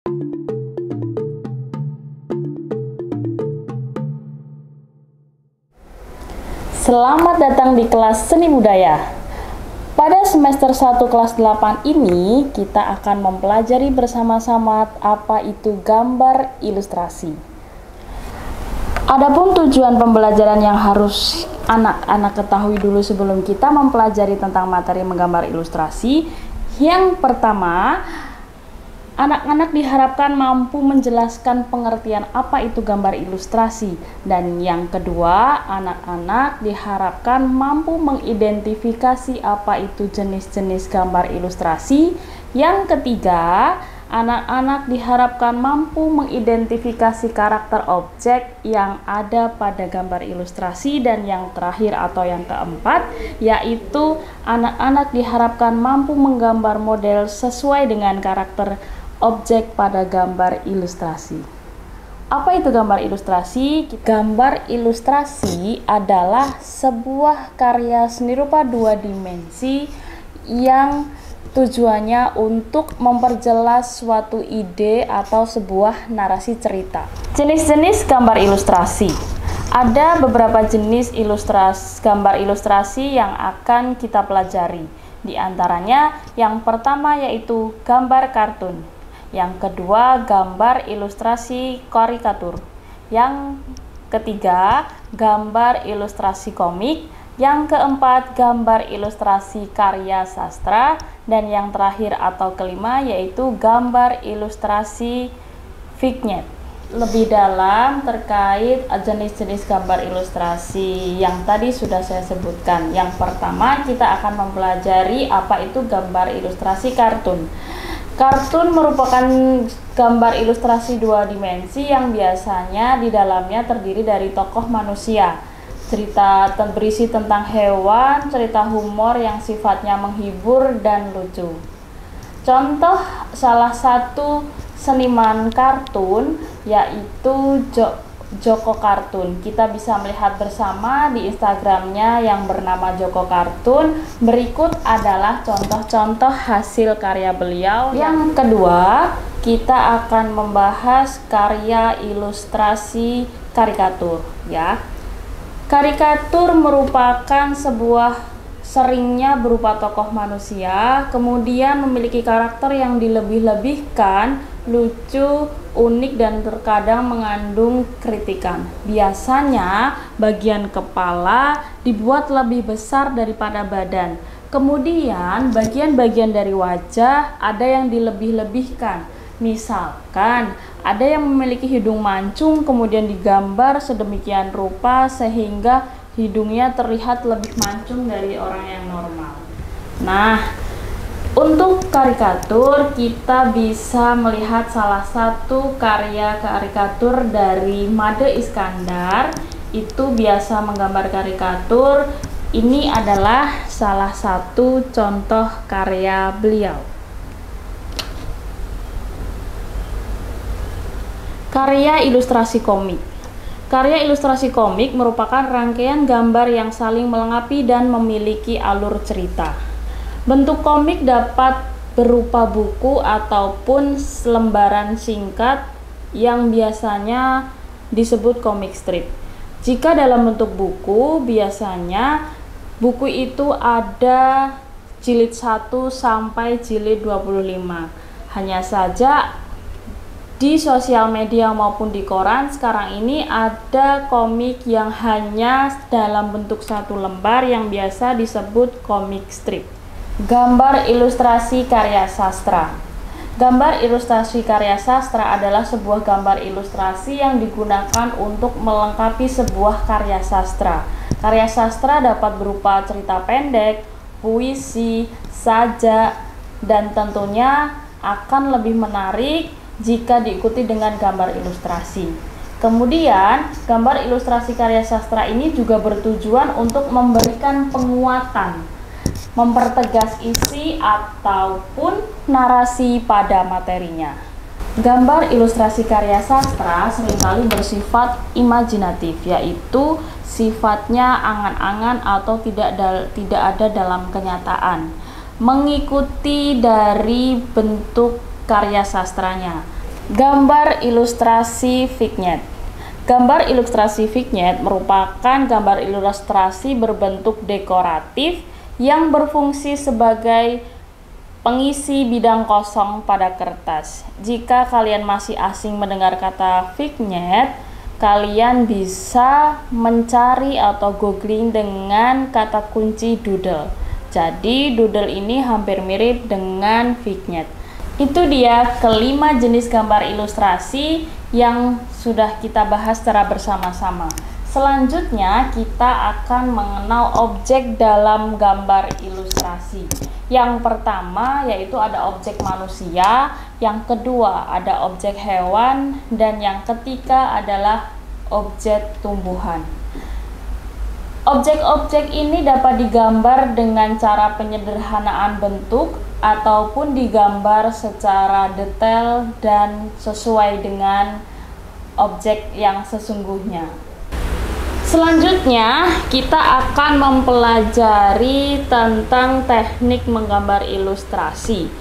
Selamat datang di kelas Seni Budaya. Pada semester 1 kelas 8 ini, kita akan mempelajari bersama-sama apa itu gambar ilustrasi. Adapun tujuan pembelajaran yang harus anak-anak ketahui dulu sebelum kita mempelajari tentang materi menggambar ilustrasi. Yang pertama, anak-anak diharapkan mampu menjelaskan pengertian apa itu gambar ilustrasi. Dan yang kedua, anak-anak diharapkan mampu mengidentifikasi apa itu jenis-jenis gambar ilustrasi. Yang ketiga, anak-anak diharapkan mampu mengidentifikasi karakter objek yang ada pada gambar ilustrasi. Dan yang terakhir atau yang keempat, yaitu anak-anak diharapkan mampu menggambar model sesuai dengan karakter objek pada gambar ilustrasi. Apa itu gambar ilustrasi? Gambar ilustrasi adalah sebuah karya seni rupa dua dimensi yang tujuannya untuk memperjelas suatu ide atau sebuah narasi cerita. Jenis-jenis gambar ilustrasi. Ada beberapa jenis gambar ilustrasi yang akan kita pelajari. Di antaranya, yang pertama yaitu gambar kartun. Yang kedua, gambar ilustrasi karikatur. Yang ketiga, gambar ilustrasi komik. Yang keempat, gambar ilustrasi karya sastra. Dan yang terakhir atau kelima yaitu gambar ilustrasi vignette. Lebih dalam terkait jenis-jenis gambar ilustrasi yang tadi sudah saya sebutkan. Yang pertama, kita akan mempelajari apa itu gambar ilustrasi kartun. Kartun merupakan gambar ilustrasi dua dimensi yang biasanya di dalamnya terdiri dari tokoh manusia. Cerita berisi tentang hewan, cerita humor yang sifatnya menghibur dan lucu. Contoh salah satu seniman kartun yaitu Joko Kartun. Kita bisa melihat bersama di Instagramnya yang bernama Joko Kartun. Berikut adalah contoh-contoh hasil karya beliau. Yang kedua, kita akan membahas karya ilustrasi karikatur, ya. Karikatur merupakan sebuah seringnya berupa tokoh manusia, kemudian memiliki karakter yang dilebih-lebihkan, lucu, unik, dan terkadang mengandung kritikan. Biasanya bagian kepala dibuat lebih besar daripada badan. Kemudian bagian-bagian dari wajah ada yang dilebih-lebihkan. Misalkan ada yang memiliki hidung mancung kemudian digambar sedemikian rupa sehingga hidungnya terlihat lebih mancung dari orang yang normal. Nah, untuk karikatur kita bisa melihat salah satu karya karikatur dari Made Iskandar. Itu biasa menggambar karikatur. Ini adalah salah satu contoh karya beliau. Karya ilustrasi komik. Karya ilustrasi komik merupakan rangkaian gambar yang saling melengkapi dan memiliki alur cerita. Bentuk komik dapat berupa buku ataupun lembaran singkat yang biasanya disebut komik strip. Jika dalam bentuk buku, biasanya buku itu ada jilid 1 sampai jilid 25. Hanya saja di sosial media maupun di koran sekarang ini ada komik yang hanya dalam bentuk satu lembar yang biasa disebut komik strip. Gambar ilustrasi karya sastra. Gambar ilustrasi karya sastra adalah sebuah gambar ilustrasi yang digunakan untuk melengkapi sebuah karya sastra. Karya sastra dapat berupa cerita pendek, puisi, sajak, dan tentunya akan lebih menarik jika diikuti dengan gambar ilustrasi. Kemudian, gambar ilustrasi karya sastra ini juga bertujuan untuk memberikan penguatan, mempertegas isi ataupun narasi pada materinya. Gambar ilustrasi karya sastra seringkali bersifat imajinatif, yaitu sifatnya angan-angan atau tidak ada dalam kenyataan, mengikuti dari bentuk karya sastranya. Gambar ilustrasi vignette. Gambar ilustrasi vignette merupakan gambar ilustrasi berbentuk dekoratif yang berfungsi sebagai pengisi bidang kosong pada kertas. Jika kalian masih asing mendengar kata vignette, kalian bisa mencari atau googling dengan kata kunci doodle. Jadi doodle ini hampir mirip dengan vignette. Itu dia kelima jenis gambar ilustrasi yang sudah kita bahas secara bersama-sama. Selanjutnya kita akan mengenal objek dalam gambar ilustrasi. Yang pertama yaitu ada objek manusia, yang kedua ada objek hewan, dan yang ketiga adalah objek tumbuhan. Objek-objek ini dapat digambar dengan cara penyederhanaan bentuk ataupun digambar secara detail dan sesuai dengan objek yang sesungguhnya. Selanjutnya, kita akan mempelajari tentang teknik menggambar ilustrasi.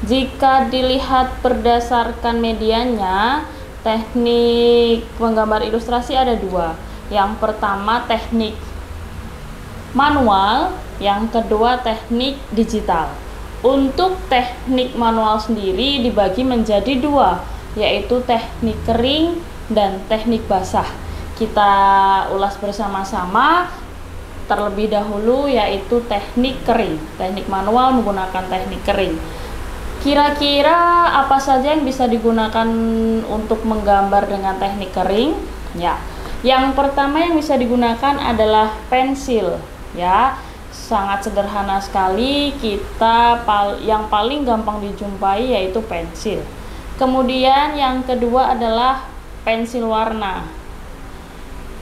Jika dilihat berdasarkan medianya, teknik menggambar ilustrasi ada dua. Yang pertama teknik manual, yang kedua teknik digital. Untuk teknik manual sendiri dibagi menjadi dua, yaitu teknik kering dan teknik basah. Kita ulas bersama-sama. Terlebih dahulu yaitu teknik kering. Teknik manual menggunakan teknik kering. Kira-kira apa saja yang bisa digunakan untuk menggambar dengan teknik kering? Ya, yang pertama yang bisa digunakan adalah pensil. Ya, sangat sederhana sekali. Yang paling gampang dijumpai yaitu pensil. Kemudian yang kedua adalah pensil warna.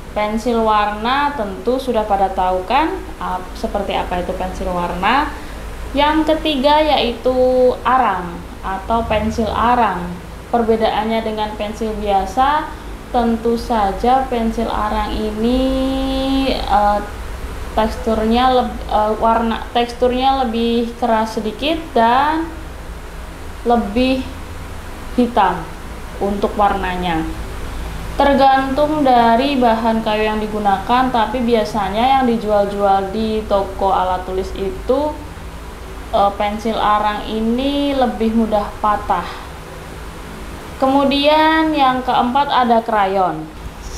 Pensil warna tentu sudah pada tahu kan seperti apa itu pensil warna. Yang ketiga yaitu arang atau pensil arang. Perbedaannya dengan pensil biasa, tentu saja pensil arang ini teksturnya lebih keras sedikit dan lebih hitam untuk warnanya. Tergantung dari bahan kayu yang digunakan, tapi biasanya yang dijual-jual di toko alat tulis itu pensil arang ini lebih mudah patah. Kemudian yang keempat ada krayon.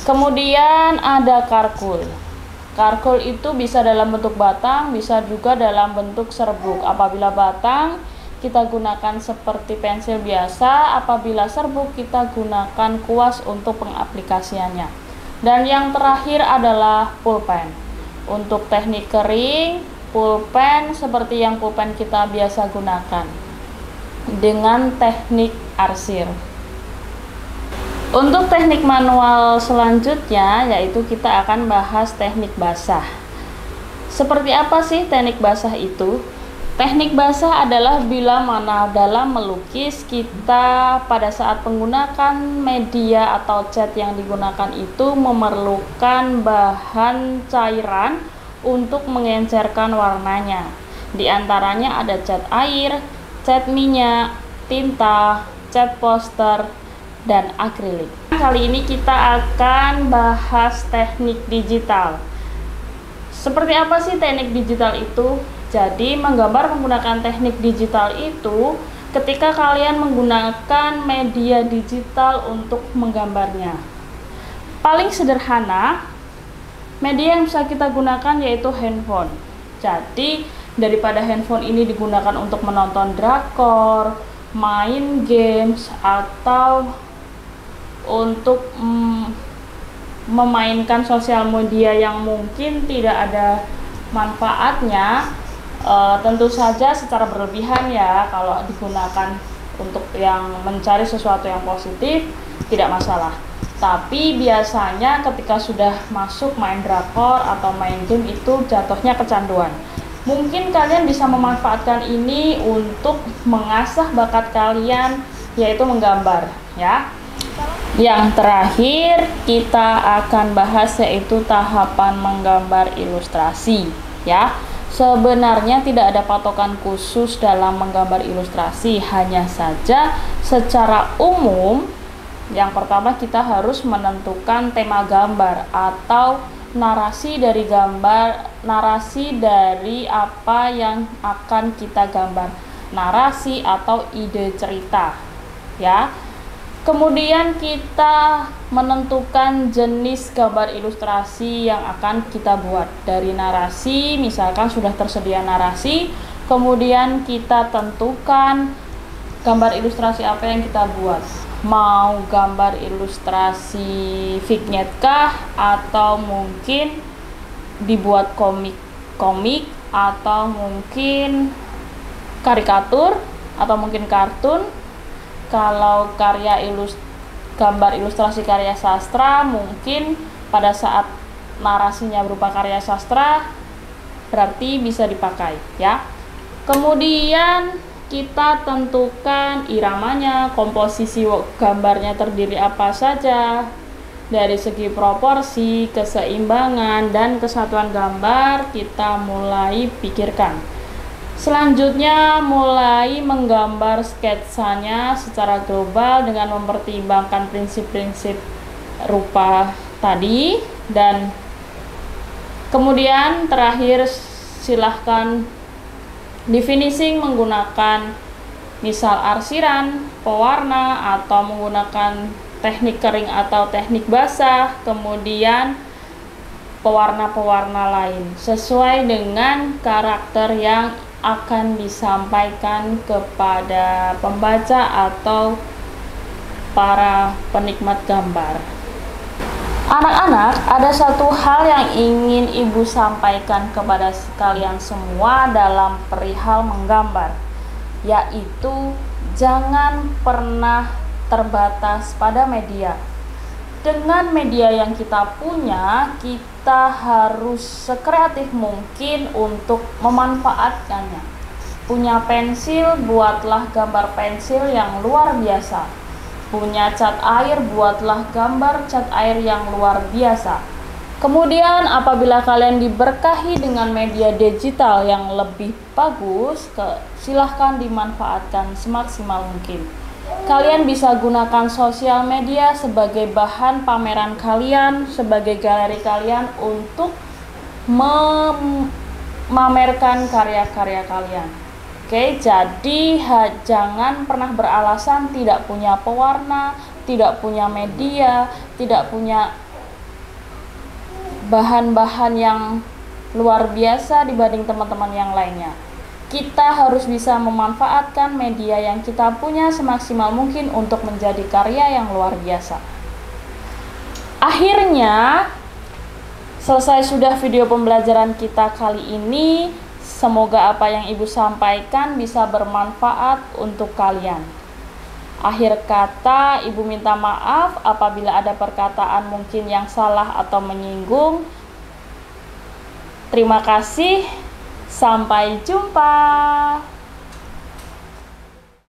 Kemudian ada karkul. Karkul itu bisa dalam bentuk batang, bisa juga dalam bentuk serbuk. Apabila batang, kita gunakan seperti pensil biasa. Apabila serbuk, kita gunakan kuas untuk pengaplikasiannya. Dan yang terakhir adalah pulpen. Untuk teknik kering, pulpen seperti yang pulpen kita biasa gunakan dengan teknik arsir. Untuk teknik manual selanjutnya yaitu kita akan bahas teknik basah. Seperti apa sih teknik basah itu? Teknik basah adalah bila mana dalam melukis kita pada saat menggunakan media atau cat yang digunakan itu memerlukan bahan cairan untuk mengencerkan warnanya. Di antaranya ada cat air, cat minyak, tinta, cat poster, dan akrilik. Kali ini kita akan bahas teknik digital. Seperti apa sih teknik digital itu? Jadi menggambar menggunakan teknik digital itu ketika kalian menggunakan media digital untuk menggambarnya. Paling sederhana, media yang bisa kita gunakan yaitu handphone. Jadi daripada handphone ini digunakan untuk menonton drakor, main games, atau untuk memainkan sosial media yang mungkin tidak ada manfaatnya, tentu saja secara berlebihan ya. Kalau digunakan untuk yang mencari sesuatu yang positif tidak masalah. Tapi biasanya ketika sudah masuk main drakor atau main game itu jatuhnya kecanduan. Mungkin kalian bisa memanfaatkan ini untuk mengasah bakat kalian yaitu menggambar ya. Yang terakhir kita akan bahas yaitu tahapan menggambar ilustrasi ya. Sebenarnya tidak ada patokan khusus dalam menggambar ilustrasi, hanya saja secara umum yang pertama kita harus menentukan tema gambar atau narasi dari gambar, narasi dari apa yang akan kita gambar, narasi atau ide cerita, ya. Kemudian kita menentukan jenis gambar ilustrasi yang akan kita buat. Dari narasi, misalkan sudah tersedia narasi, kemudian kita tentukan gambar ilustrasi apa yang kita buat. Mau gambar ilustrasi vignette kah, atau mungkin dibuat komik atau mungkin karikatur atau mungkin kartun. Kalau gambar ilustrasi karya sastra, mungkin pada saat narasinya berupa karya sastra berarti bisa dipakai, ya. Kemudian kita tentukan iramanya, komposisi gambarnya terdiri apa saja, dari segi proporsi, keseimbangan, dan kesatuan gambar kita mulai pikirkan. Selanjutnya mulai menggambar sketsanya secara global dengan mempertimbangkan prinsip-prinsip rupa tadi, dan kemudian terakhir silahkan di finishing menggunakan misal arsiran, pewarna, atau menggunakan teknik kering atau teknik basah, kemudian pewarna-pewarna lain sesuai dengan karakter yang akan disampaikan kepada pembaca atau para penikmat gambar. Anak-anak, ada satu hal yang ingin Ibu sampaikan kepada kalian semua dalam perihal menggambar, yaitu jangan pernah terbatas pada media. Dengan media yang kita punya, kita harus sekreatif mungkin untuk memanfaatkannya. Punya pensil, buatlah gambar pensil yang luar biasa. Punya cat air, buatlah gambar cat air yang luar biasa. Kemudian apabila kalian diberkahi dengan media digital yang lebih bagus, silahkan dimanfaatkan semaksimal mungkin. Kalian bisa gunakan sosial media sebagai bahan pameran kalian, sebagai galeri kalian untuk memamerkan karya-karya kalian. Oke, jadi jangan pernah beralasan tidak punya pewarna, tidak punya media, tidak punya bahan-bahan yang luar biasa dibanding teman-teman yang lainnya. Kita harus bisa memanfaatkan media yang kita punya semaksimal mungkin untuk menjadi karya yang luar biasa. Akhirnya, selesai sudah video pembelajaran kita kali ini. Semoga apa yang Ibu sampaikan bisa bermanfaat untuk kalian. Akhir kata, Ibu minta maaf apabila ada perkataan mungkin yang salah atau menyinggung. Terima kasih. Sampai jumpa.